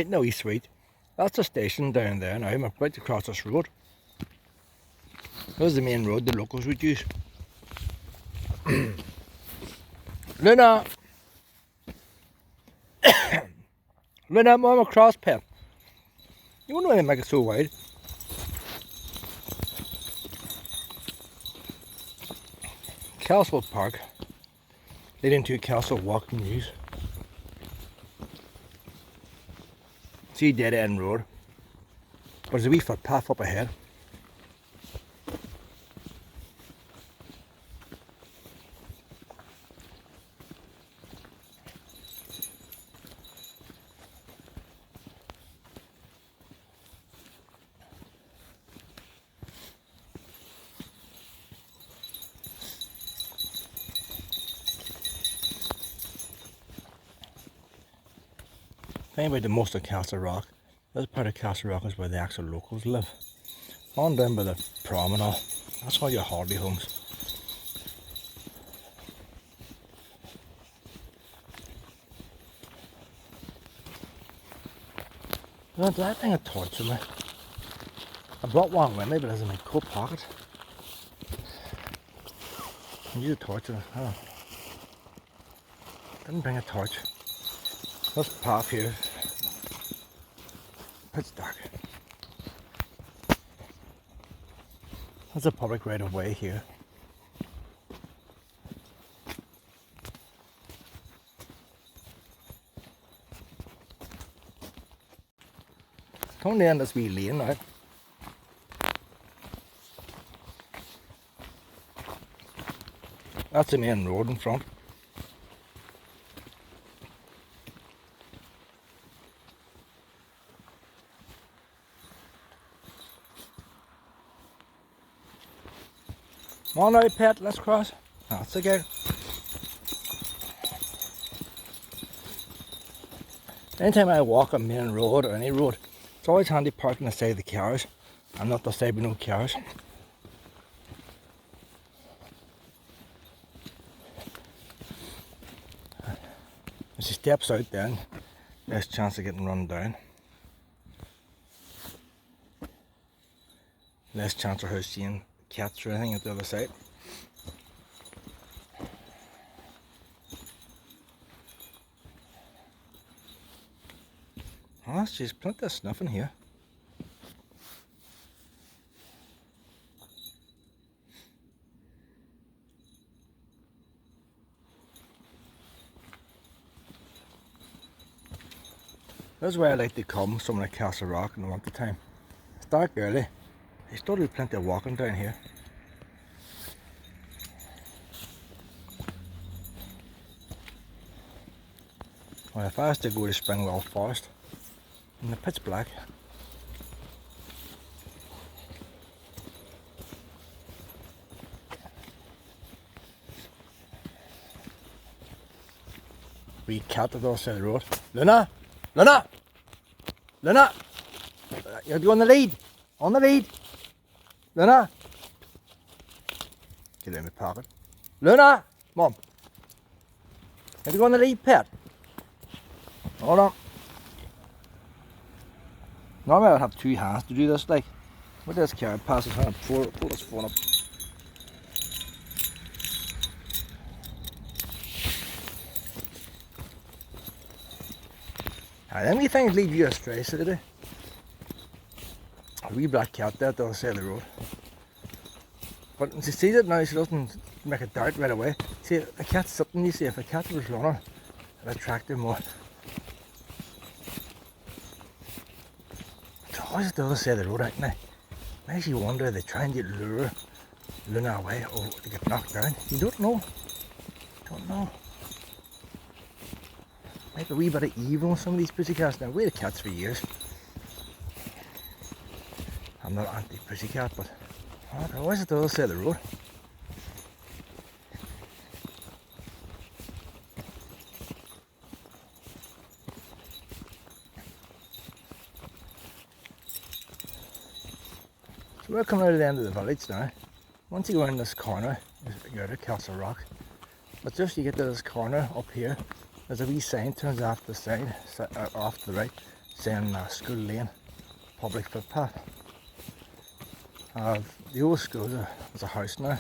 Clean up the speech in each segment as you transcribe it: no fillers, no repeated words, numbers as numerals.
right now, East Sweet. That's the station down there now. I'm about to cross this road. This is the main road the locals would use. Luna! Luna, Mom, across, pet. You wonder why they make it so wide. Castle Park, leading to Castle Walk News. See dead end road, but there's a wee footpath up ahead. Think about the most of Castlerock. This part of Castlerock is where the actual locals live. On down by the prom and all. That's all your holiday homes. Did I bring a torch with me? I brought one with me, but it's in my coat pocket. I need a torch in it. Oh. Didn't bring a torch. This path here, it's dark. That's a public right of way here. Coming down this wee lane now. That's the main road in front. Come on now, pet, let's cross. That's the go. Anytime I walk a main road or any road, it's always handy parking the side of the cars and not the side with no cars. As she steps out then, less chance of getting run down. Less chance of her seeing cats or anything at the other side. Oh, she's plenty of snuff in here. That's where I like to come, somewhere like Castlerock in the winter time. It's dark early. There's still plenty of walking down here. Well, if I was to go to Springwell Forest, and the pitch black. Wee cat at the other side of the road. Luna! Luna! Luna! You're on the lead! On the lead! Luna! Get in my pocket. Luna! Mom! Have you go on the lead, pet? Hold on. Normally I'd have two hands to do this, like. With this car passes hand, pull this phone up. Them wee things lead you astray, so they do. A wee black cat there at the other side of the road. But when she sees it now, she doesn't make a dart right away. See, a cat's sitting, you see, if a cat was running, it'd attract her more. It's always at the other side of the road, ain't they? Makes you wonder if they try and lure Luna away or to get knocked down. You don't know. Don't know. Maybe a wee bit of evil in some of these pussycats. Now, we had cats for years. I'm not anti-pussycat, but they're always at the other side of the road. So we're coming out of the end of the village now. Once you go in this corner, you're at Castlerock. But just you get to this corner up here, there's a wee sign turns off to the side, off to the right, saying School Lane, public footpath. The old school is a house now.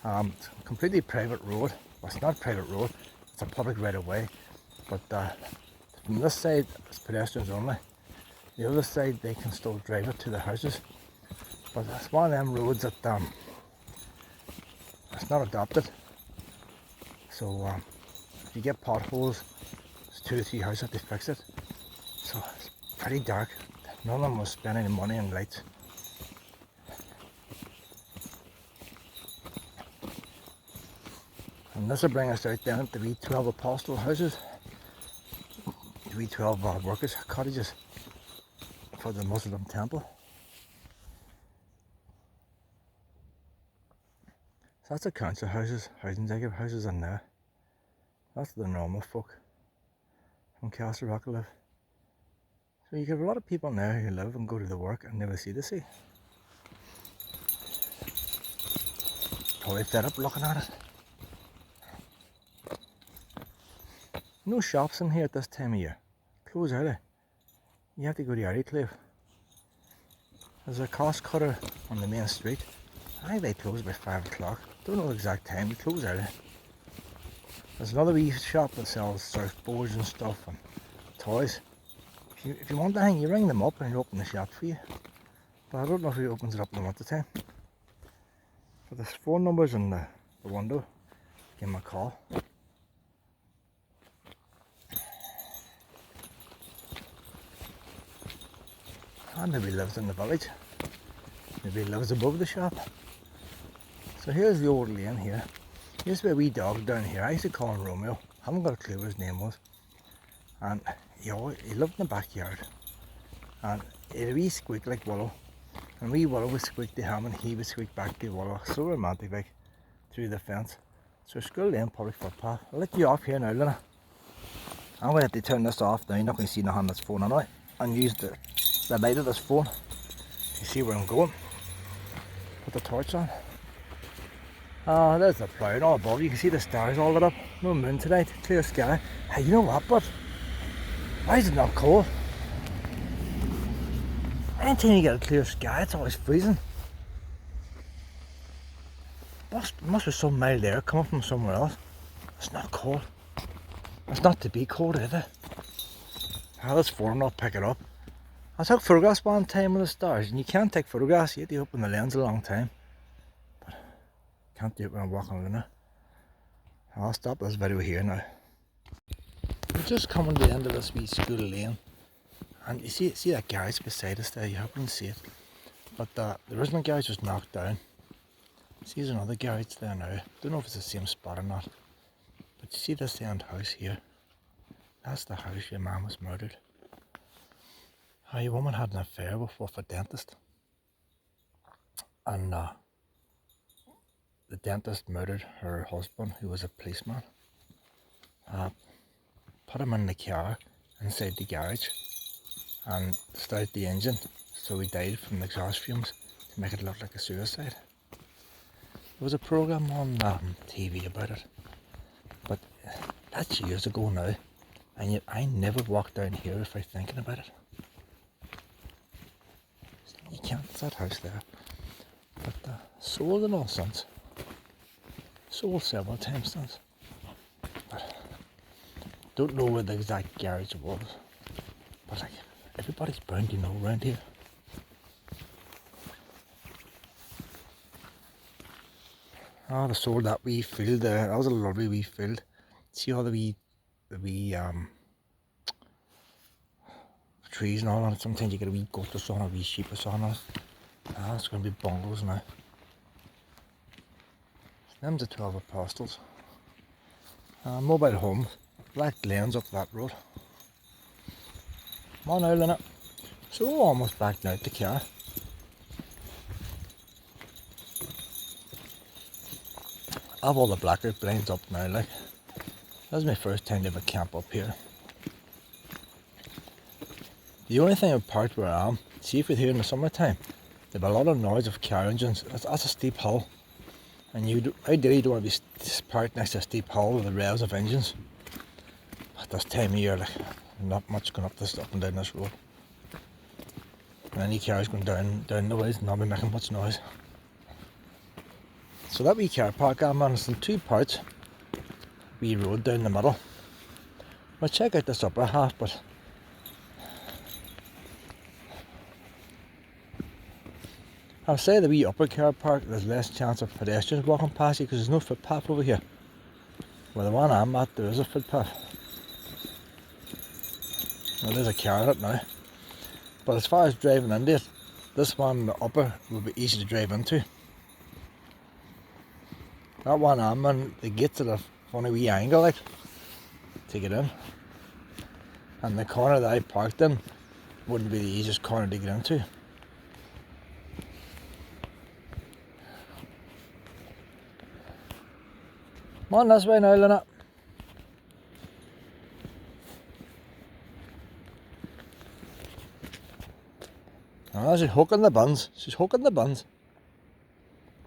It's a completely private road. Well, it's not a private road, it's a public right of way. But from this side, it's pedestrians only. The other side, they can still drive it to their houses. But it's one of them roads that it's not adopted. So if you get potholes, it's 2 or 3 houses that they fix it. So it's pretty dark. None of them will spend any money on lights. And this will bring us out down to the 12 Austell houses, the 12 workers' cottages for the Muslim temple. So that's the council houses, housing executive houses in there. That's the normal folk from Castlerock live. So you have a lot of people now who live and go to the work and never see the sea. Probably fed up looking at it. No shops in here at this time of year. Close early. You have to go to Arrycliffe. There's a cost cutter on the main street. I think they close by 5 o'clock. Don't know the exact time, they close early. There's another wee shop that sells surfboards and stuff and toys. If you want anything, you ring them up and they open the shop for you. But I don't know if he opens it up in the winter time. But there's phone numbers in the window. Give him a call. And maybe he lives in the village. Maybe he lives above the shop. So here's the old lane here. Here's where wee dog down here. I used to call him Romeo. I haven't got a clue what his name was. And he lived in the backyard. And he had a wee squeak like Willow. And wee Willow would squeak to him and he would squeak back to Willow. So romantic, like, through the fence. So School Lane, public footpath. I'll let you off here now, Lena. I'm going to have to turn this off now. You're not going to see nothing on this phone anyway. And use the light of this phone. You see where I'm going. Put the torch on. Oh, there's the cloud all above. You can see the stars all lit up. No moon tonight. Clear sky. Hey, you know what, bud? Why is it not cold? Anytime you get a clear sky, it's always freezing. Must be some mild air coming from somewhere else. It's not cold. It's not to be cold either. This phone will pick it up. I took photographs one time of the stars, and you can't take photographs. You have to open the lens a long time. But can't do it when I'm walking Luna. I'll stop this video here now. We're just coming to the end of this wee School Lane, and you see that garage beside us there. You haven't seen it, but the original garage was knocked down. See, there's another garage there now. Don't know if it's the same spot or not, but you see this end house here. That's the house your mum was murdered. Your woman had an affair with a dentist, and the dentist murdered her husband, who was a policeman. Put him in the car inside the garage and started the engine, so he died from the exhaust fumes to make it look like a suicide. There was a program on TV about it, but that's years ago now, and yet I never walk down here without thinking about it. You can't, it's that house there. But sold and all since. Sold several times since. But don't know where the exact garage was. But like, everybody's bound to know around here. They sold that wee field there. That was a lovely wee field. See all the wee trees and all on it. Sometimes you get a wee goat or something, a wee sheep or something on it. It's going to be bungalows now. Them's the 12 Apostles. Mobile home. Black lanes up that road. Come on now, Lynette. So we're almost back now to the car. I have all the blackout blinds up now, like. This is my first time to have a camp up here. The only thing apart where I am, see if you're here in the summertime, there'll be a lot of noise of car engines. That's a steep hill. And ideally you don't want to be parked next to a steep hill with the revs of engines. At this time of year, like, not much going up and down this road. And any cars going down the ways, not be making much noise. So that wee car park I'm on is in two parts. Wee road down the middle. I'll check out this upper half, but I'll say the wee upper car park, there's less chance of pedestrians walking past you because there's no footpath over here. Well, the one I'm at, there is a footpath. Well, there's a car in it now. But as far as driving into it, this one, the upper, will be easy to drive into. That one I'm in, the gate's at a funny wee angle, like, to get in. And the corner that I parked in wouldn't be the easiest corner to get into. Come on this way now, Lynette. Oh, she's hooking the buns. She's hooking the buns.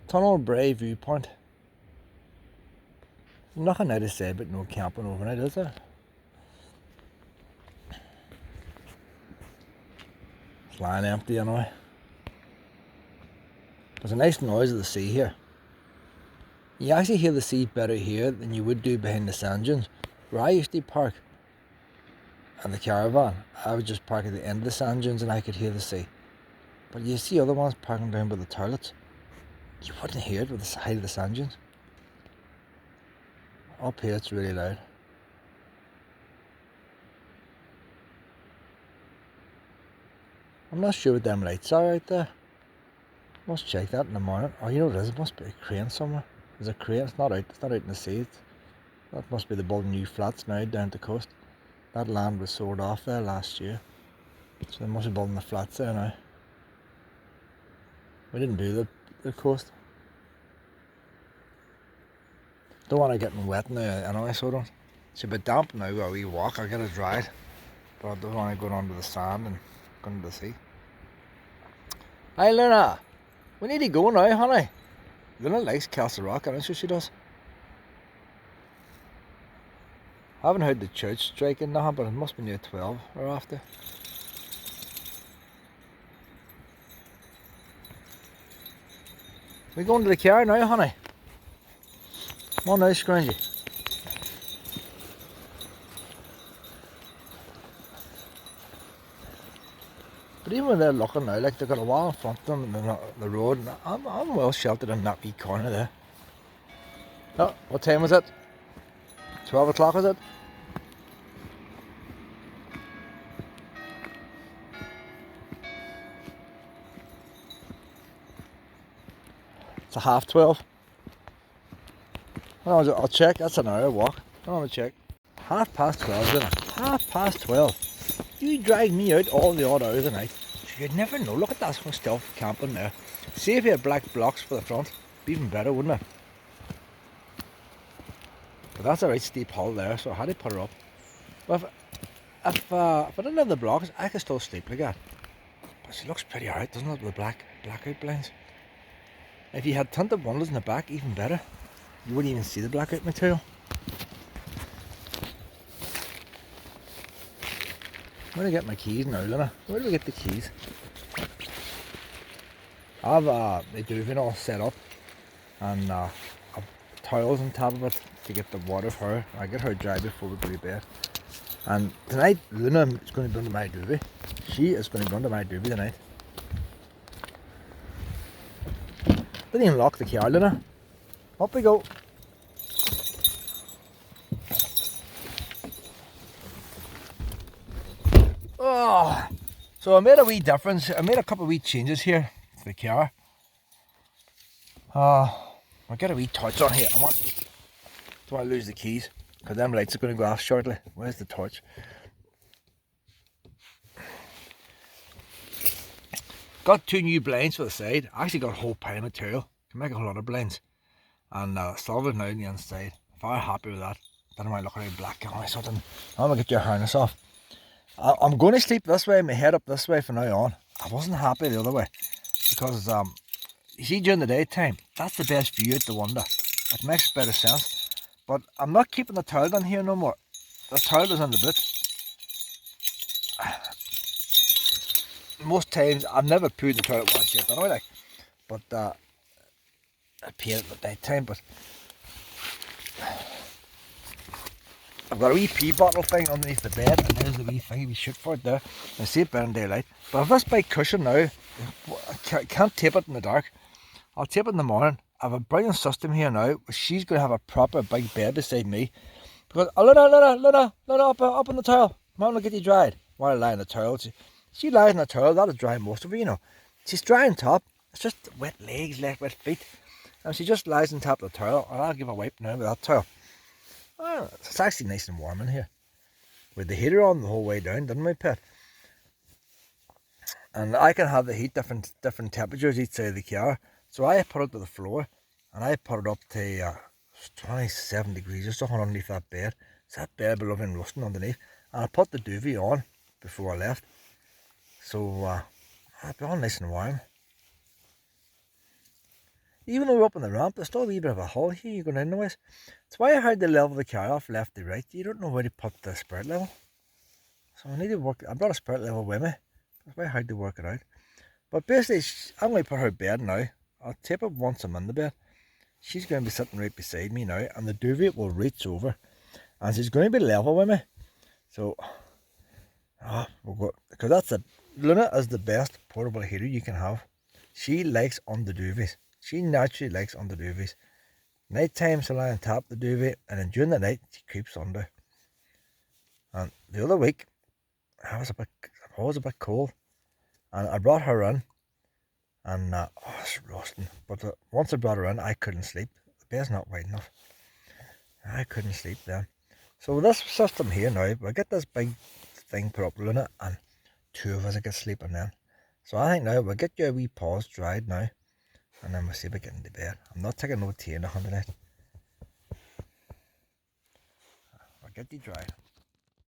Tunnel Bray viewpoint. Nothing now to say about no camping overnight, is there? It's lying empty anyway. There's a nice noise of the sea here. You actually hear the sea better here than you would do behind the sand dunes. Where I used to park and the caravan, I would just park at the end of the sand dunes and I could hear the sea. But you see other ones parking down by the toilets, you wouldn't hear it with the height of the sand dunes. Up here it's really loud. I'm not sure what them lights are right there. Must check that in the morning. Oh, you know what it is? It must be a crane somewhere. There's a crane. It's not out in the sea. That must be the building new flats now down the coast. That land was sold off there last year. So they must be building the flats there now. We didn't do the coast. Don't want to get wet now anyway, so I don't. It's a bit damp now where we walk. I'll get it dried. But I don't want to go onto the sand and go into the sea. Hi Luna! We need to go now, honey. Luna likes Castlerock, I'm sure she does. I haven't heard the church striking now, but it must be near 12 or after. We going to the car now, honey? Come on now, Scrungy. But even when they're looking now, like they've got a wall in front of them and the road, and I'm well sheltered in that wee corner there. Oh, what time was it? 12 o'clock was it? It's a 12:30. I'll check, that's an hour walk. I want to check. 12:30, isn't it? 12:30. You drag me out all the odd hours of the night. You'd never know. Look at that stealth camping there. See if you had black blocks for the front. Be even better, wouldn't it? But that's a right steep hill there, so I had to put her up. But if I didn't have the blocks, I could still sleep like that. But she looks pretty alright, doesn't it, with the blackout blinds? If you had tinted windows in the back, even better. You wouldn't even see the blackout material. Where do I get my keys now, Luna? Where do I get the keys? I have the duvet all set up and towels on top of it to get the water for her. I get her dry before we go to bed. And tonight, Luna is going to be under my duvet. She is going to be under my duvet tonight. Didn't even lock the car, Luna. Up we go. Oh, so I made a wee difference. I made a couple of wee changes here to the car. I'll get a wee torch on here. Don't want to lose the keys because them lights are going to go off shortly. Where's the torch? Got 2 new blinds for the side. I actually got a whole pile of material. Can make a whole lot of blinds. And silver now on the inside. Very happy with that. Then I might look at it black or something. I'm going to get your harness off. I'm going to sleep this way, my head up this way from now on. I wasn't happy the other way. Because, you see during the daytime, that's the best view out the window. It makes better sense. But I'm not keeping the towel down here no more. The towel is in the boot. most times I've never pooed in the toilet once yet, don't I? Like, but I peed at the night time. But I've got a wee pee bottle thing underneath the bed, and there's the wee thing we shoot for it there. I see it better in daylight. But if this big cushion now, I can't tape it in the dark. I'll tape it in the morning. I have a brilliant system here now. She's going to have a proper big bed beside me. Because, oh, Luna, up on the towel. Mom will get you dried. While I lie on the towel. She lies on the towel, that'll dry most of her, you know. She's dry on top. It's just wet legs, wet feet. And she just lies on top of the towel, and I'll give her a wipe now with that towel. Oh, it's actually nice and warm in here. With the heater on the whole way down, didn't we, pet? And I can have the heat different temperatures each side of the car. So I put it to the floor, and I put it up to 27 degrees, just underneath that bed. So that bed will have been rusting underneath. And I put the duvet on before I left. So I'll be all nice and warm. Even though we're up on the ramp, there's still a wee bit of a hole here you're going in anyways. That's why I had to level the car off left to right. You don't know where to put the spirit level. So I need to work. I brought a spirit level with me. That's why I had to work it out. But basically, I'm going to put her bed now. I'll tape it once I'm in the bed. She's going to be sitting right beside me now, and the duvet will reach over. And she's going to be level with me. So, because that's Luna is the best portable heater you can have. She likes on the duvets. She naturally likes under duvets. Night time she'll lie on top of the duvet, and then during the night she creeps under. And the other week I was a bit cold, and I brought her in, and it's roasting. But once I brought her in, I couldn't sleep. The bed's not wide enough. I couldn't sleep then. So with this system here now, we'll get this big thing put up, Luna, and two of us will get sleeping then. So I think now we'll get your wee paws dried now, and then we'll see about getting to bed. I'm not taking no tea in the 100 night. I'll get you dried.